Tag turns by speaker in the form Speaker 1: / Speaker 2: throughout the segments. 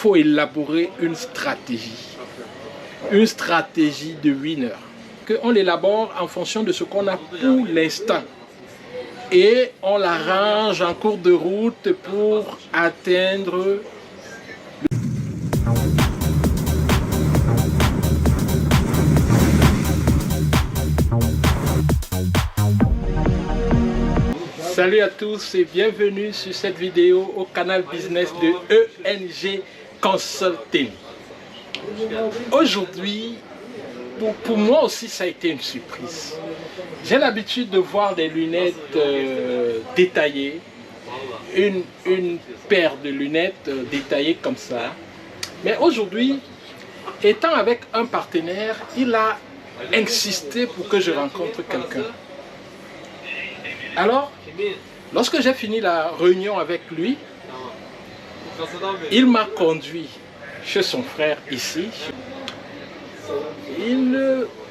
Speaker 1: faut élaborer une stratégie de winner. On l'élabore en fonction de ce qu'on a pour l'instant. Et on l'arrange en cours de route pour atteindre Salut à tous et bienvenue sur cette vidéo au canal business de ENG Consulting. Aujourd'hui, pour moi aussi ça a été une surprise. J'ai l'habitude de voir des lunettes détaillées, une paire de lunettes détaillées comme ça. Mais aujourd'hui, étant avec un partenaire, il a insisté pour que je rencontre quelqu'un. Alors, lorsque j'ai fini la réunion avec lui, il m'a conduit chez son frère ici.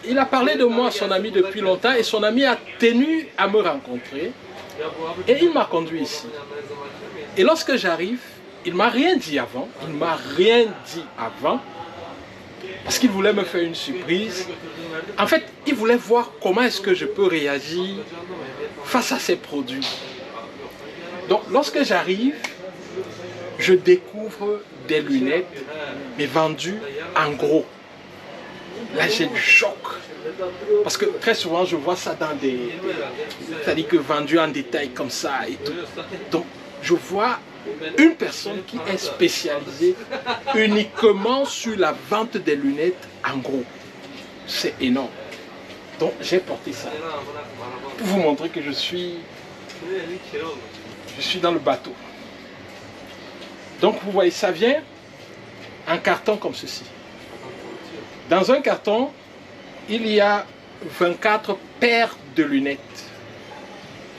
Speaker 1: Il a parlé de moi à son ami depuis longtemps et son ami a tenu à me rencontrer et il m'a conduit ici. Et lorsque j'arrive, il ne m'a rien dit avant, parce qu'il voulait me faire une surprise. En fait, il voulait voir comment est-ce que je peux réagir face à ces produits. Donc, lorsque j'arrive, je découvre des lunettes, mais vendues en gros. Là, j'ai du choc. Parce que très souvent, je vois ça dans des... C'est-à-dire que vendu en détail comme ça et tout. Donc, je vois une personne qui est spécialisée uniquement sur la vente des lunettes en gros. C'est énorme. Donc, j'ai porté ça. Pour vous montrer que je suis dans le bateau. Donc, vous voyez, ça vient en carton comme ceci. Dans un carton, il y a 24 paires de lunettes.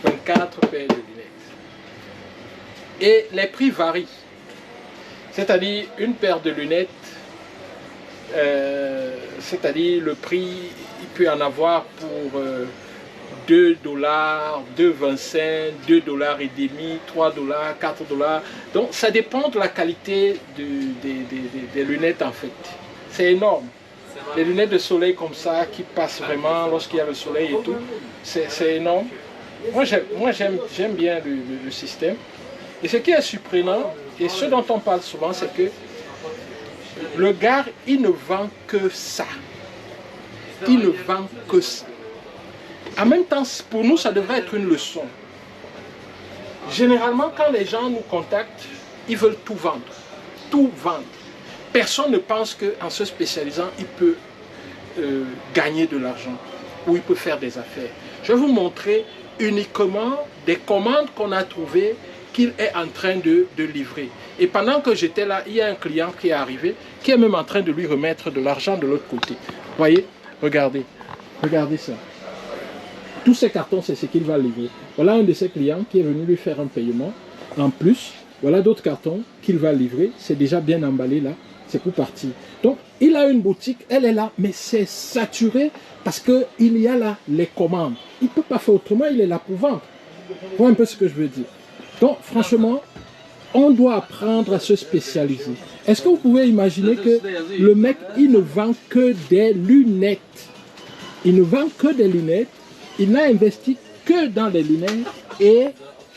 Speaker 1: 24 paires de lunettes. Et les prix varient. C'est-à-dire, une paire de lunettes, c'est-à-dire le prix, il peut en avoir pour 2 $, 2,25, 2,5 $, 3 $, 4 $. Donc, ça dépend de la qualité des lunettes en fait. C'est énorme. Les lunettes de soleil comme ça, qui passent vraiment lorsqu'il y a le soleil et tout, c'est énorme. Moi, j'aime bien le système. Et ce qui est surprenant, et ce dont on parle souvent, c'est que le gars, il ne vend que ça. Il ne vend que ça. En même temps, pour nous, ça devrait être une leçon. Généralement, quand les gens nous contactent, ils veulent tout vendre. Tout vendre. Personne ne pense qu'en se spécialisant, il peut gagner de l'argent ou il peut faire des affaires. Je vais vous montrer uniquement des commandes qu'on a trouvées qu'il est en train de livrer. Et pendant que j'étais là, il y a un client qui est arrivé, qui est même en train de lui remettre de l'argent de l'autre côté. Vous voyez? Regardez. Regardez ça. Tous ces cartons, c'est ce qu'il va livrer. Voilà un de ses clients qui est venu lui faire un paiement. En plus, voilà d'autres cartons qu'il va livrer. C'est déjà bien emballé là. C'est pour partir. Donc, il a une boutique, elle est là, mais c'est saturé parce qu'il y a là les commandes. Il ne peut pas faire autrement, il est là pour vendre. Voilà un peu ce que je veux dire. Donc, franchement, on doit apprendre à se spécialiser. Est-ce que vous pouvez imaginer que le mec, il ne vend que des lunettes. Il ne vend que des lunettes. Il n'a investi que dans les lunettes et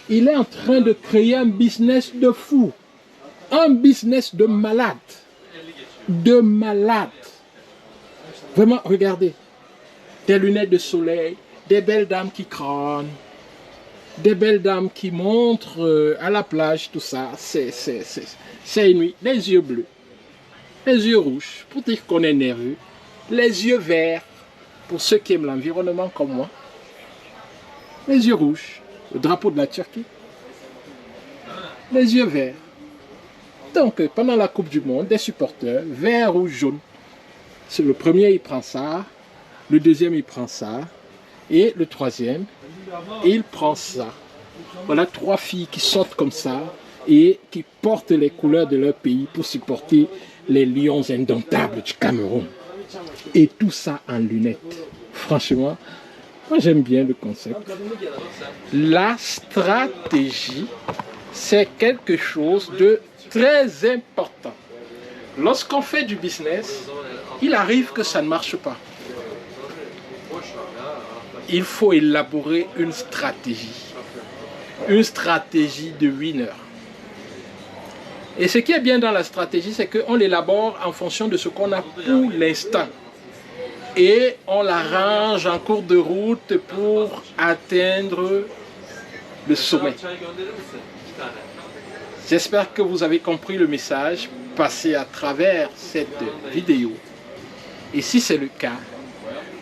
Speaker 1: il est en train de créer un business de fou. Un business de malade. De malade. Vraiment, regardez. Des lunettes de soleil, des belles dames qui crânent, des belles dames qui montrent à la plage, tout ça. C'est une nuit. Les yeux bleus, les yeux rouges, pour dire qu'on est nerveux, les yeux verts, pour ceux qui aiment l'environnement comme moi, les yeux rouges, le drapeau de la Turquie, les yeux verts. Donc, pendant la Coupe du Monde, des supporters, vert, rouge, jaune. C'est le premier, il prend ça. Le deuxième, il prend ça. Et le troisième, il prend ça. Voilà 3 filles qui sortent comme ça et qui portent les couleurs de leur pays pour supporter les lions indomptables du Cameroun. Et tout ça en lunettes. Franchement, moi j'aime bien le concept. La stratégie, c'est quelque chose de très important. Lorsqu'on fait du business, il arrive que ça ne marche pas. Il faut élaborer une stratégie de winner. Et ce qui est bien dans la stratégie, c'est qu'on l'élabore en fonction de ce qu'on a pour l'instant. Et on l'arrange en cours de route pour atteindre le sommet. J'espère que vous avez compris le message passé à travers cette vidéo. Et si c'est le cas,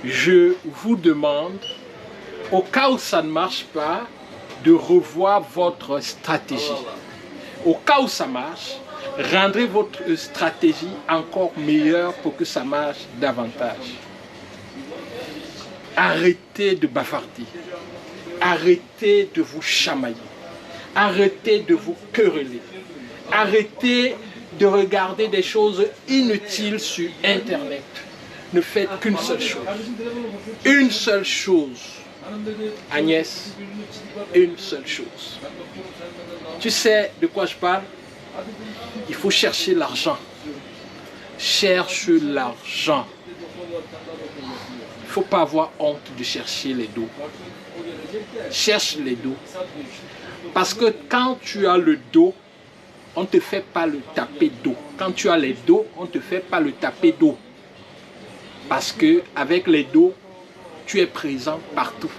Speaker 1: je vous demande, au cas où ça ne marche pas, de revoir votre stratégie. Au cas où ça marche, rendez votre stratégie encore meilleure pour que ça marche davantage. Arrêtez de bavarder. Arrêtez de vous chamailler. Arrêtez de vous quereller. Arrêtez de regarder des choses inutiles sur Internet. Ne faites qu'une seule chose. Une seule chose. Agnès, une seule chose. Tu sais de quoi je parle? Il faut chercher l'argent. Cherche l'argent. Il ne faut pas avoir honte de chercher les dos. Cherche les dos. Parce que quand tu as le dos, on ne te fait pas le taper d'eau. Quand tu as les dos, on ne te fait pas le taper d'eau. Parce qu'avec les dos, tu es présent partout.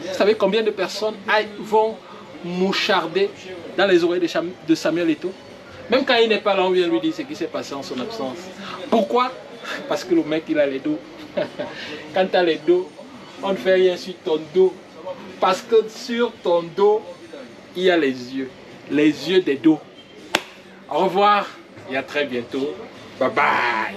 Speaker 1: Vous savez combien de personnes vont moucharder dans les oreilles de Samuel Eto'o? Même quand il n'est pas là, on vient lui dire ce qui s'est passé en son absence. Pourquoi? Parce que le mec, il a les dos. Quand tu as les dos, on ne fait rien sur ton dos. Parce que sur ton dos, il y a les yeux des dos. Au revoir et à très bientôt. Bye bye.